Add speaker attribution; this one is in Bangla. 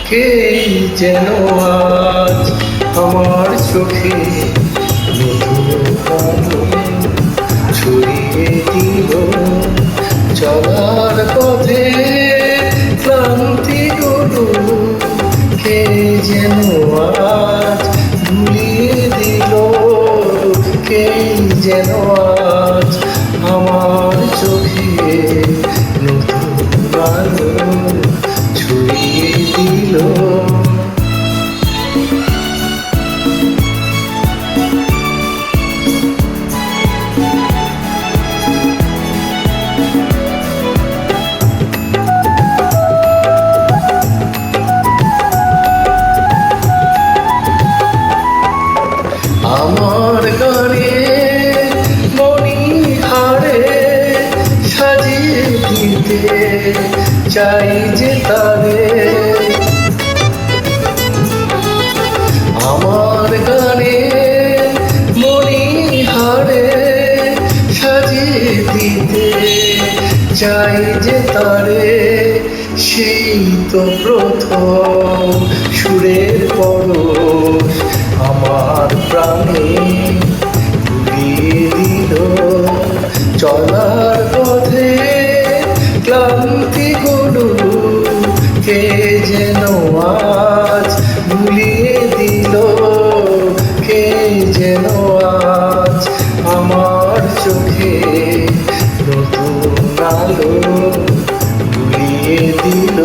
Speaker 1: কে যেন আজ আমার চোখে নতুন আলো ছড়িয়ে দিল। চলার পথে ক্লান্তিগুলো কে যেন আজ ভুলিয়ে দিল। কে যেন আজ আমার চোখে নতুন আলো ছড়িয়ে দিল। আমার গানে মণিহারে সাজিয়ে দিতে চাই যে তারে। আমার গানে মণিহারে সাজিয়ে দিতে চাই যে তারে। সেই তো প্রথম সুরের পরশ আমার প্রাণে ভুলিয়ে দিল। চলার পথে ক্লান্তিগুলো কে যেন আজ ভুলিয়ে দিল। কে যেন আজ আমার চোখে নতুন আলো ভুলিয়ে দিল।